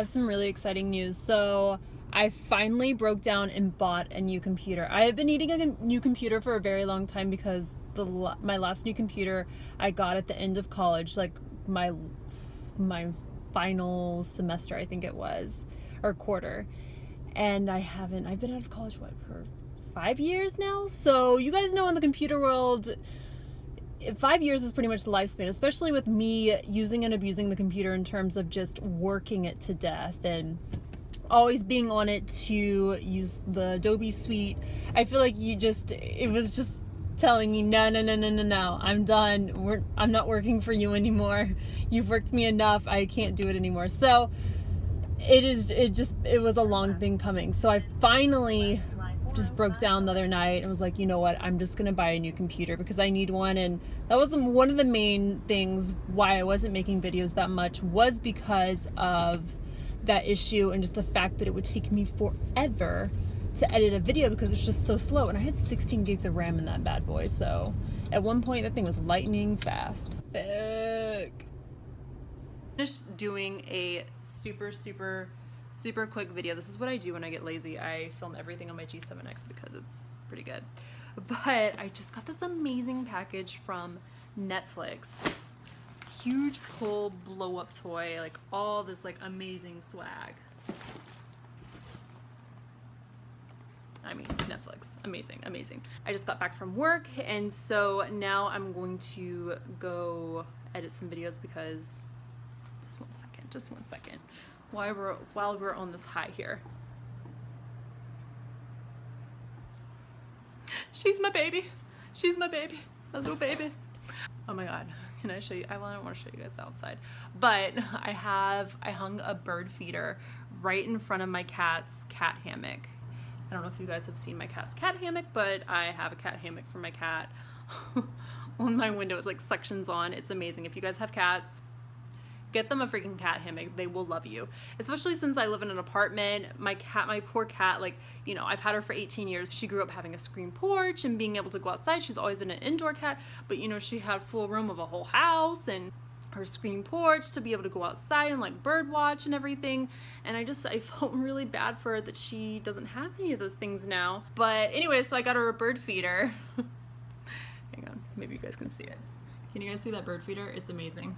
have some really exciting news. So I finally broke down and bought a new computer. I have been needing a new computer for a very long time because my last new computer I got at the end of college, like my final semester, I think it was, or quarter. And I've been out of college, for 5 years now? So you guys know in the computer world, 5 years is pretty much the lifespan, especially with me using and abusing the computer in terms of just working it to death and always being on it to use the Adobe suite. I feel like it was just telling me, no, I'm done. I'm not working for you anymore. You've worked me enough. I can't do it anymore. So it was a long thing coming. So I finally just broke down the other night and was like, you know what, I'm just gonna buy a new computer because I need one. And that was one of the main things why I wasn't making videos that much, was because of that issue and just the fact that it would take me forever to edit a video because it's just so slow. And I had 16 gigs of RAM in that bad boy, so at one point that thing was lightning fast. Finished doing a super quick video. This is what I do when I get lazy. I film everything on my G7X because it's pretty good. But I just got this amazing package from Netflix. Huge pull blow up toy, like all this like amazing swag. I mean, Netflix, amazing. I just got back from work, and so now I'm going to go edit some videos because, just one second. While we're on this high here. She's my baby, my little baby. Oh my God, can I show you? I don't want to show you guys outside, but I hung a bird feeder right in front of my cat's cat hammock. I don't know if you guys have seen my cat's cat hammock, but I have a cat hammock for my cat on my window. It's like suctions on. It's amazing. If you guys have cats, get them a freaking cat hammock. They will love you. Especially since I live in an apartment. My poor cat, like, you know, I've had her for 18 years. She grew up having a screen porch and being able to go outside. She's always been an indoor cat, but you know, she had full room of a whole house and her screen porch to be able to go outside and like bird watch and everything. And I felt really bad for her that she doesn't have any of those things now. But anyway, so I got her a bird feeder. Hang on, maybe you guys can see it. Can you guys see that bird feeder? It's amazing.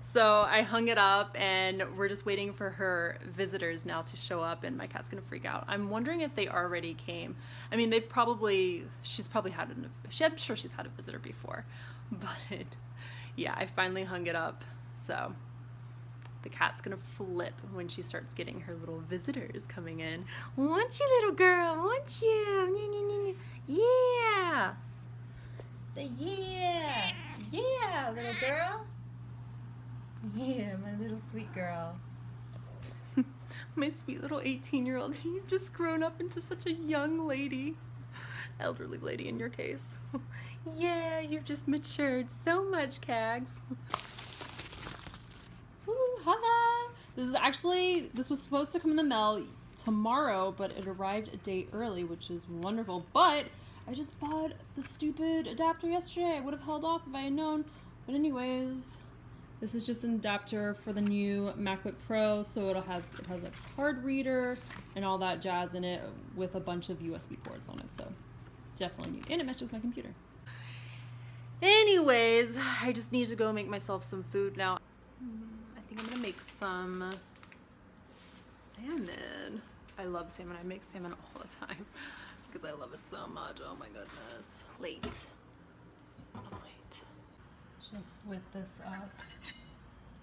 So I hung it up and we're just waiting for her visitors now to show up, and my cat's gonna freak out. I'm wondering if they already came. I mean, she's probably had I'm sure she's had a visitor before, but yeah, I finally hung it up. So the cat's gonna flip when she starts getting her little visitors coming in. Won't you, little girl? Won't you? Yeah. Say yeah. Yeah, little girl. Yeah, my little sweet girl. My sweet little 18-year-old. You've just grown up into such a young lady. Elderly lady in your case. Yeah, you've just matured so much, Cags. Ooh, haha. This was supposed to come in the mail tomorrow, but it arrived a day early, which is wonderful. But I just bought the stupid adapter yesterday. I would have held off if I had known. But anyways, this is just an adapter for the new MacBook Pro, so it has a card reader and all that jazz in it with a bunch of USB ports on it, so definitely new, and it matches my computer. Anyways, I just need to go make myself some food now. I think I'm gonna make some salmon. I love salmon. I make salmon all the time because I love it so much. Oh my goodness. Late. Just whip this up.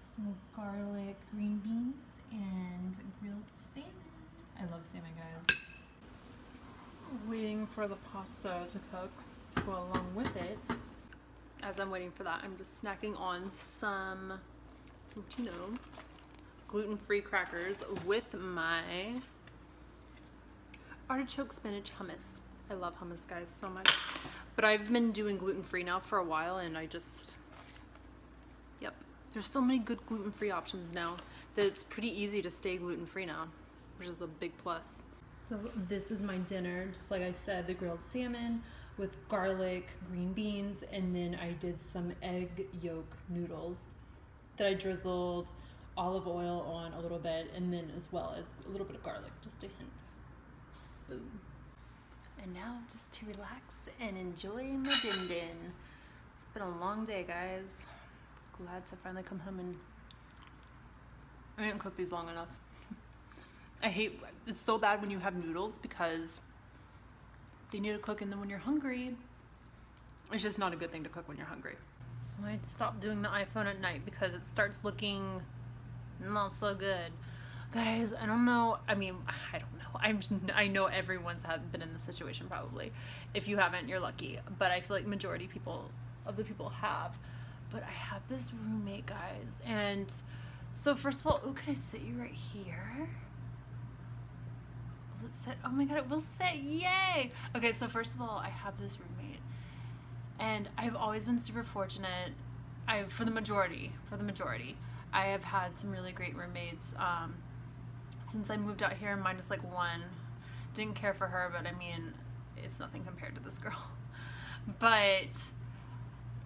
Some garlic, green beans, and grilled salmon. I love salmon, guys. Waiting for the pasta to cook to go along with it. As I'm waiting for that, I'm just snacking on some gluten-free crackers with my artichoke spinach hummus. I love hummus, guys, so much. But I've been doing gluten-free now for a while, and yep. There's so many good gluten-free options now that it's pretty easy to stay gluten-free now, which is a big plus. So this is my dinner, just like I said, the grilled salmon with garlic, green beans, and then I did some egg yolk noodles that I drizzled olive oil on a little bit, and then as well as a little bit of garlic, just a hint. Boom. And now just to relax and enjoy my din din. It's been a long day, guys. Glad to finally come home, and I didn't cook these long enough. It's so bad when you have noodles because they need to cook, and then when you're hungry, it's just not a good thing to cook when you're hungry. So I stopped doing the iPhone at night because it starts looking not so good. Guys, I don't know. I mean, I don't know. I know everyone's been in this situation probably. If you haven't, you're lucky. But I feel like majority of the people have. But I have this roommate, guys. And so first of all, oh, can I sit you right here? Let's sit. Oh my God, it will sit. Yay. Okay, so first of all, I have this roommate. And I've always been super fortunate. For the majority, I have had some really great roommates. Since I moved out here, minus like one. Didn't care for her, but I mean, it's nothing compared to this girl. But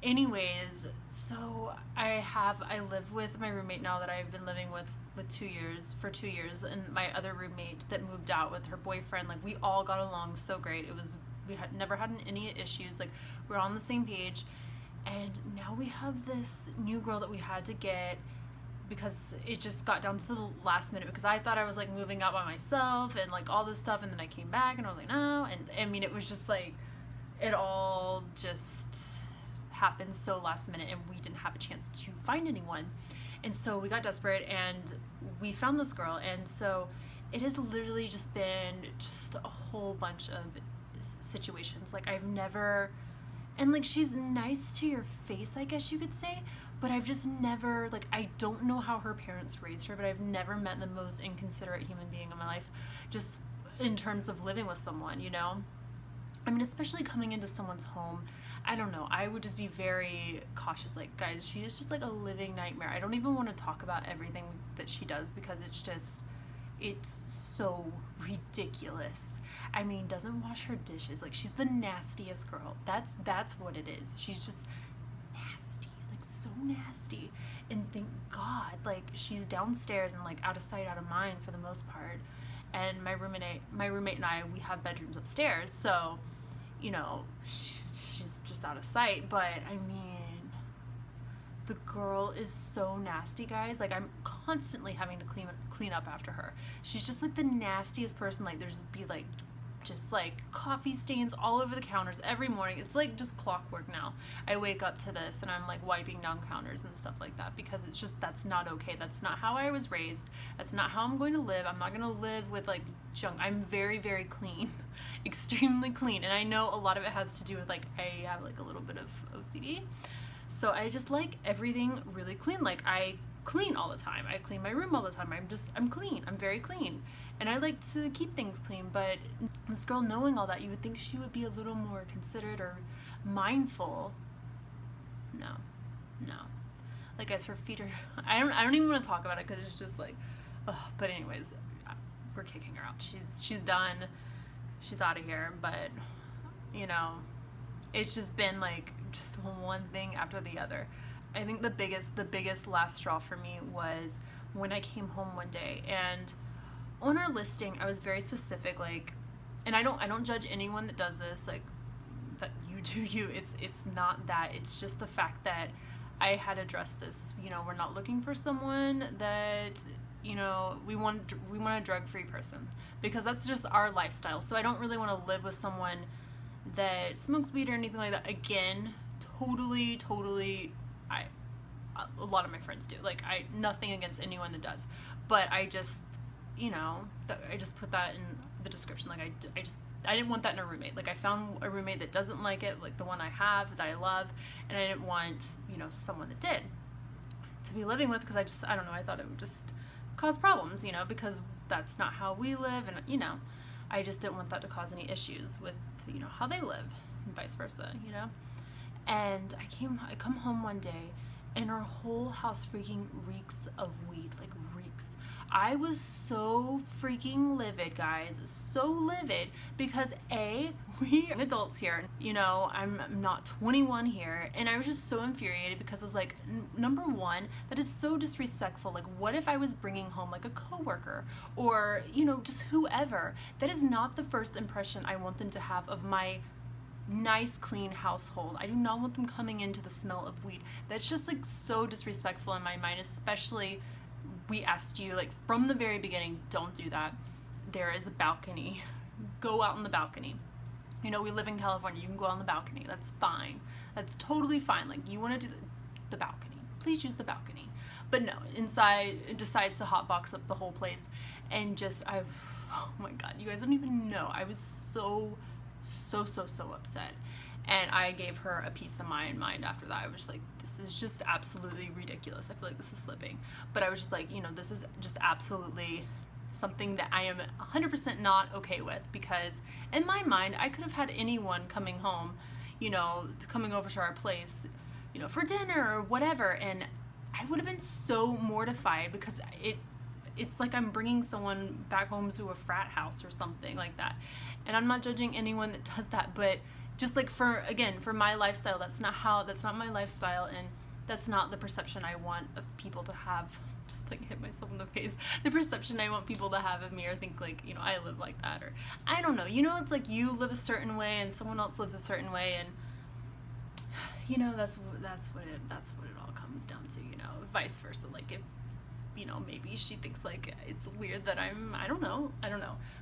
anyways, so I live with my roommate now that I've been living with for 2 years, and my other roommate that moved out with her boyfriend, like we all got along so great. We had never had any issues, like we're on the same page. And now we have this new girl that we had to get because it just got down to the last minute, because I thought I was like moving out by myself and like all this stuff, and then I came back and I was like, no. And I mean, it was just like, it all just happened so last minute, and we didn't have a chance to find anyone. And so we got desperate and we found this girl. And so it has literally just been just a whole bunch of situations. Like I've never, and like she's nice to your face, I guess you could say, but I've just never, like, I don't know how her parents raised her, but I've never met the most inconsiderate human being in my life, just in terms of living with someone, you know? I mean, especially coming into someone's home, I don't know, I would just be very cautious. Like, guys, she is just like a living nightmare. I don't even want to talk about everything that she does because it's so ridiculous. I mean, doesn't wash her dishes. Like, she's the nastiest girl. That's what it is. She's just nasty, like so nasty. And thank God, like, she's downstairs and like out of sight, out of mind for the most part. And my roommate and I, we have bedrooms upstairs, so you know, she's just out of sight. But I mean, the girl is so nasty, guys. Like, I'm constantly having to clean up after her. She's just like the nastiest person. Like, there's be like just like coffee stains all over the counters every morning. It's like just clockwork now. I wake up to this and I'm like wiping down counters and stuff like that, because it's just, that's not okay. That's not how I was raised. That's not how I'm going to live. I'm not going to live with like junk. I'm very, very clean, extremely clean. And I know a lot of it has to do with like, I have like a little bit of OCD. So I just like everything really clean. Like, I clean all the time. I clean my room all the time. I'm clean. I'm very clean. And I like to keep things clean. But this girl, knowing all that, you would think she would be a little more considerate or mindful. No. Like, guys, her feet are, I don't even want to talk about it because it's just like, ugh. But anyways, we're kicking her out. She's done. She's out of here. But, you know, it's just been like just one thing after the other. I think the biggest last straw for me was when I came home one day, and on our listing I was very specific, like, and I don't judge anyone that does this, like, that you do you. It's not that. It's just the fact that I had addressed this. You know, we're not looking for someone that, you know, we want a drug-free person, because that's just our lifestyle. So I don't really want to live with someone that smokes weed or anything like that. Again, totally, a lot of my friends do. Like, nothing against anyone that does, but I just, you know, I just put that in the description. Like, I didn't want that in a roommate. Like, I found a roommate that doesn't like it, like the one I have that I love, and I didn't want, you know, someone that did to be living with, because I don't know, I thought it would just cause problems, you know, because that's not how we live, and, you know, I just didn't want that to cause any issues with, you know, how they live, and vice versa, you know. And I come home one day, and our whole house freaking reeks of weed, like reeks. I was so freaking livid, guys, so livid, because we are adults here, you know, I'm not 21 here, and I was just so infuriated because I was like, number one, that is so disrespectful. Like, what if I was bringing home like a coworker or, you know, just whoever? That is not the first impression I want them to have of my nice, clean household. I do not want them coming into the smell of weed. That's just like so disrespectful in my mind, especially we asked you, like, from the very beginning, don't do that. There is a balcony. Go out on the balcony. You know, we live in California. You can go out on the balcony. That's fine. That's totally fine. Like, you want to do the balcony. Please use the balcony. But no, inside, it decides to hotbox up the whole place. And just, oh my God, you guys don't even know. I was so upset. And I gave her a piece of my mind after that. I was like, this is just absolutely ridiculous. I feel like this is slipping. But I was just like, you know, this is just absolutely something that I am 100% not okay with, because in my mind, I could have had anyone coming home, you know, coming over to our place, you know, for dinner or whatever, and I would have been so mortified, because it's like I'm bringing someone back home to a frat house or something like that. And I'm not judging anyone that does that, but just like for my lifestyle, that's not my lifestyle, and that's not the perception I want of people to have. Just like hit myself in the face. The perception I want people to have of me, or think like, you know, I live like that, or I don't know. You know, it's like you live a certain way and someone else lives a certain way, and you know, that's what it all comes down to, you know, vice versa. Like, if, you know, maybe she thinks like it's weird that I don't know.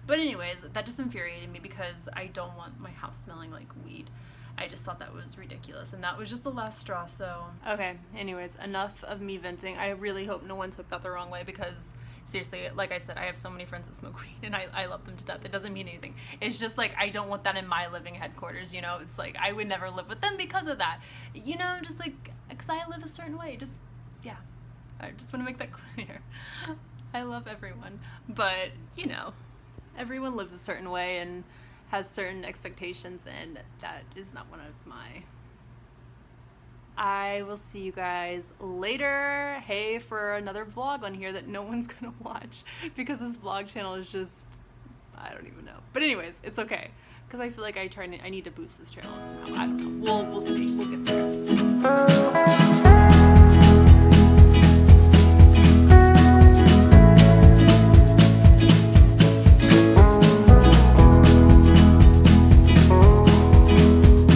But anyways, that just infuriated me, because I don't want my house smelling like weed. I just thought that was ridiculous, and that was just the last straw. So okay, anyways, enough of me venting. I really hope no one took that the wrong way, because seriously, like I said, I have so many friends that smoke weed, and I love them to death. It doesn't mean anything. It's just like, I don't want that in my living headquarters, you know? It's like, I would never live with them because of that, you know? Just like, because I live a certain way. Just, yeah, I just want to make that clear. I love everyone, but, you know, everyone lives a certain way and has certain expectations, and that is not one of my... I will see you guys later. Hey, for another vlog on here that no one's gonna watch, because this vlog channel is just, I don't even know. But anyways, it's okay, because I feel like I need to boost this channel somehow. I don't know. We'll see.